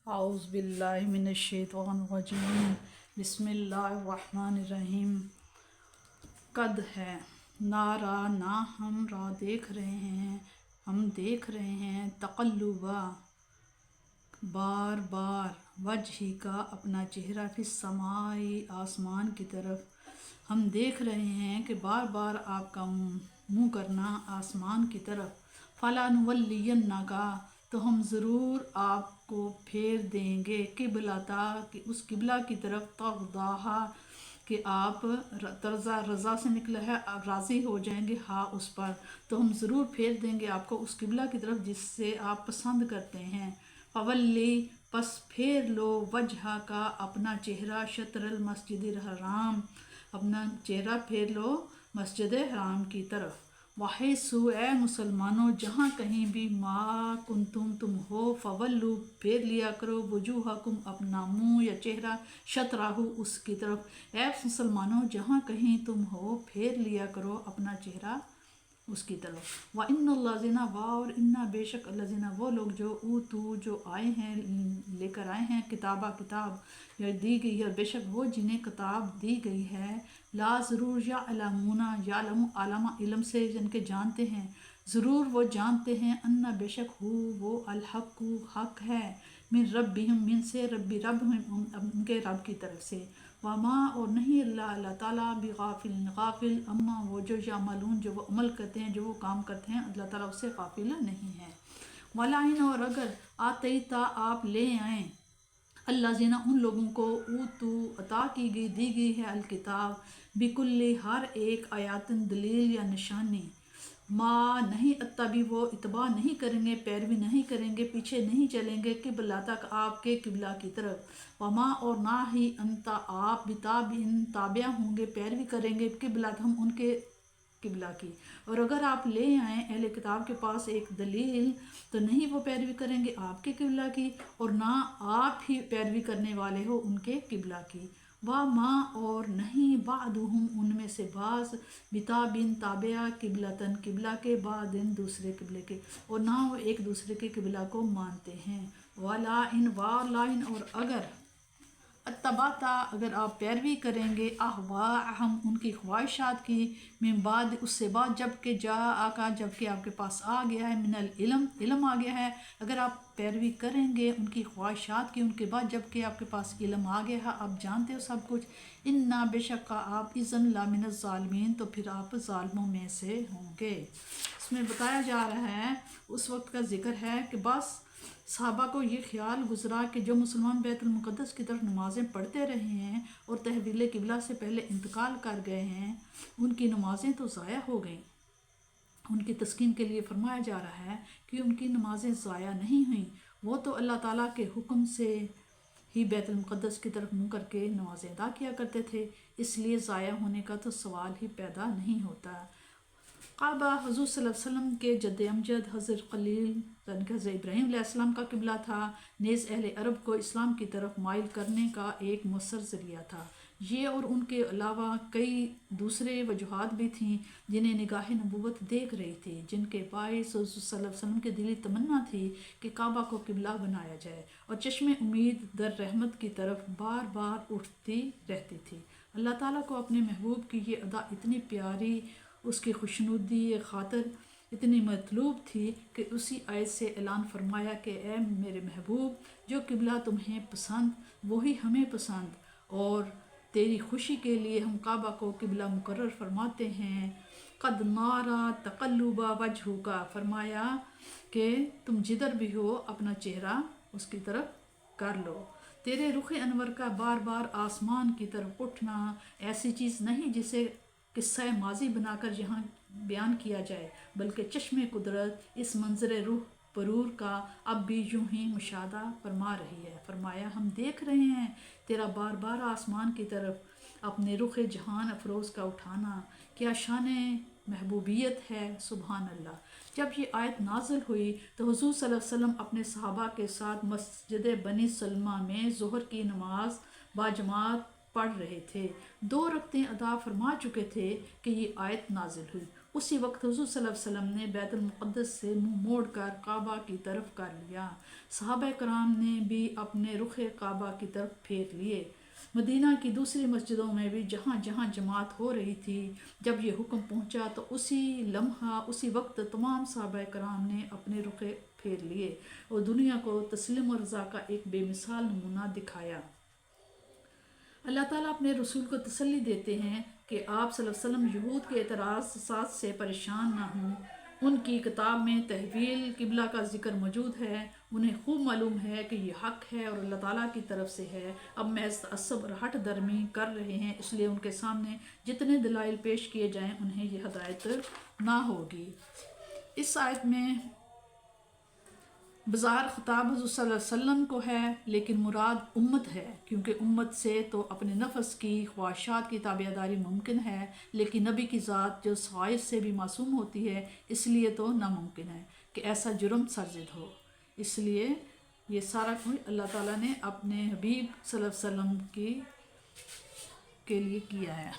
اعوذ باللہ من الشیطان الرجیم بسم اللہ الرحمن الرحیم۔ قد ہے نارا نہ ہم را دیکھ رہے ہیں، ہم دیکھ رہے ہیں تقلبا بار بار وجہی کا اپنا چہرہ فی السماء آسمان کی طرف، ہم دیکھ رہے ہیں کہ بار بار آپ کا منہ کرنا آسمان کی طرف، فَلَنُوَلِّيَنَّكَ تو ہم ضرور آپ کو پھیر دیں گے، قبلتا کہ اس قبلہ کی طرف، ترضاہا کہ آپ رضا سے نکلا ہے، آپ راضی ہو جائیں گے ہاں اس پر، تو ہم ضرور پھیر دیں گے آپ کو اس قبلہ کی طرف جس سے آپ پسند کرتے ہیں۔ فولی پس پھیر لو وجہ کا اپنا چہرہ، شطر المسجد الحرام اپنا چہرہ پھیر لو مسجد حرام کی طرف، وحیث اے مسلمانوں جہاں کہیں بھی ما کنتم تم ہو، فولو پھیر لیا کرو وجوہکم اپنا منہ یا چہرہ، شطرہ اس کی طرف، اے مسلمانوں جہاں کہیں تم ہو پھیر لیا کرو اپنا چہرہ اس کی طرف۔ وَإِنَّ الَّذِينَ اور اِنَّ بے شک الَّذِينَ وہ لوگ جو اوتو جو آئے ہیں لے کر آئے ہیں کتاب یا دی گئی ہے، اور بے شک وہ جنہیں کتاب دی گئی ہے، لا ضرور یعلمون یعلم علم علم سے جن کے جانتے ہیں، ضرور وہ جانتے ہیں، ان بے شک ہو وہ الحق حق ہے، من ربہم من سے رب ان کے رب کی طرف سے، وما اور نہیں اللہ تعالیٰ بغافل غافل اما وہ جو یعملون جو وہ عمل کرتے ہیں، جو وہ کام کرتے ہیں، اللہ تعالیٰ اس سے غافل نہیں ہے۔ ولئن اور اگر آتیتا آپ لے آئیں، الذین ان لوگوں کو اوتو عطا کی گئی دی گئی ہے الکتاب، بکل ہر ایک آیاتن دلیل یا نشانی، ما نہیں اتبی وہ اتباع نہیں کریں گے، پیروی نہیں کریں گے، پیچھے نہیں چلیں گے، قبلتک آپ کے قبلہ کی طرف، وما اور نہ ہی انتا آپ بتابعن تابع ہوں گے، پیروی کریں گے، قبلت ہم ان کے قبلہ کی، اور اگر آپ لے آئیں اہل کتاب کے پاس ایک دلیل تو نہیں وہ پیروی کریں گے آپ کے قبلہ کی، اور نہ آپ ہی پیروی کرنے والے ہو ان کے قبلہ کی، وَمَا اور نہیں بعضهم ان میں سے بعض بتابعن تابع قبلتن قبلہ کے بعدن دوسرے قبلے کے، اور نہ وہ ایک دوسرے کے قبلہ کو مانتے ہیں، وَلَئِن اور اگر اتبعتا اگر آپ پیروی کریں گے اہواءہم ان کی خواہشات کی، من بعد اس سے بعد جب کہ جب کہ آپ کے پاس آ گیا ہے، من العلم علم آ گیا ہے، اگر آپ پیروی کریں گے ان کی خواہشات کی ان کے بعد جب کہ آپ کے پاس علم آ گیا ہے، آپ جانتے ہو سب کچھ، انا بے شک آپ اذن لمن الظالمین تو پھر آپ ظالموں میں سے ہوں گے۔ اس میں بتایا جا رہا ہے، اس وقت کا ذکر ہے کہ بس صحابہ کو یہ خیال گزرا کہ جو مسلمان بیت المقدس کی طرف نمازیں پڑھتے رہے ہیں اور تحویل قبلہ سے پہلے انتقال کر گئے ہیں، ان کی نمازیں تو ضائع ہو گئیں، ان کی تسکین کے لیے فرمایا جا رہا ہے کہ ان کی نمازیں ضائع نہیں ہوئیں، وہ تو اللہ تعالیٰ کے حکم سے ہی بیت المقدس کی طرف منہ کر کے نمازیں ادا کیا کرتے تھے، اس لیے ضائع ہونے کا تو سوال ہی پیدا نہیں ہوتا۔ کعبہ حضور صلی اللہ علیہ وسلم کے جد امجد حضرت خلیل یعنی کہ حضرت ابراہیم علیہ السلام کا قبلہ تھا، نیز اہل عرب کو اسلام کی طرف مائل کرنے کا ایک مؤثر ذریعہ تھا۔ یہ اور ان کے علاوہ کئی دوسرے وجوہات بھی تھیں جنہیں نگاہ نبوت دیکھ رہی تھی، جن کے باعث حضور صلی اللہ علیہ وسلم کی دلی تمنا تھی کہ کعبہ کو قبلہ بنایا جائے، اور چشم امید در رحمت کی طرف بار بار اٹھتی رہتی تھی۔ اللہ تعالیٰ کو اپنے محبوب کی یہ ادا اتنی پیاری، اس کی خوشنودی خاطر اتنی مطلوب تھی کہ اسی آیت سے اعلان فرمایا کہ اے میرے محبوب جو قبلہ تمہیں پسند وہی ہمیں پسند، اور تیری خوشی کے لیے ہم کعبہ کو قبلہ مقرر فرماتے ہیں۔ قد نارا تقلب وجہک فرمایا کہ تم جدھر بھی ہو اپنا چہرہ اس کی طرف کر لو، تیرے رخ انور کا بار بار آسمان کی طرف اٹھنا ایسی چیز نہیں جسے قصہ ماضی بنا کر یہاں بیان کیا جائے، بلکہ چشم قدرت اس منظر روح پرور کا اب بھی یوں ہی مشاہدہ فرما رہی ہے۔ فرمایا ہم دیکھ رہے ہیں تیرا بار بار آسمان کی طرف اپنے رخ جہان افروز کا اٹھانا، کیا شان محبوبیت ہے، سبحان اللہ۔ جب یہ آیت نازل ہوئی تو حضور صلی اللہ علیہ وسلم اپنے صحابہ کے ساتھ مسجد بنی سلمہ میں ظہر کی نماز باجماعت پڑھ رہے تھے، 2 رکعتیں ادا فرما چکے تھے کہ یہ آیت نازل ہوئی، اسی وقت حضور صلی اللہ علیہ وسلم نے بیت المقدس سے منہ موڑ کر کعبہ کی طرف کر لیا۔ صحابہ کرام نے بھی اپنے رخ کعبہ کی طرف پھیر لیے۔ مدینہ کی دوسری مسجدوں میں بھی جہاں جہاں جماعت ہو رہی تھی، جب یہ حکم پہنچا تو اسی لمحہ اسی وقت تمام صحابہ کرام نے اپنے رخ پھیر لیے اور دنیا کو تسلیم و رضا کا ایک بے مثال نمونہ دکھایا۔ اللہ تعالیٰ اپنے رسول کو تسلی دیتے ہیں کہ آپ صلی اللہ علیہ وسلم یہود کے اعتراضات سے پریشان نہ ہوں۔ ان کی کتاب میں تحویل قبلہ کا ذکر موجود ہے۔ انہیں خوب معلوم ہے کہ یہ حق ہے اور اللہ تعالیٰ کی طرف سے ہے۔ اب محض تعصب اور ہٹ درمی کر رہے ہیں، اس لیے ان کے سامنے جتنے دلائل پیش کیے جائیں انہیں یہ ہدایت نہ ہوگی۔ اس آیت میں بظاہر خطاب حضور صلی اللہ علیہ وسلم کو ہے، لیکن مراد امت ہے، کیونکہ امت سے تو اپنے نفس کی خواہشات کی تابعداری ممکن ہے، لیکن نبی کی ذات جو خواہش سے بھی معصوم ہوتی ہے، اس لیے تو ناممکن ہے کہ ایسا جرم سرزد ہو۔ اس لیے یہ سارا کچھ اللہ تعالیٰ نے اپنے حبیب صلی اللہ علیہ وسلم کے لیے کیا ہے۔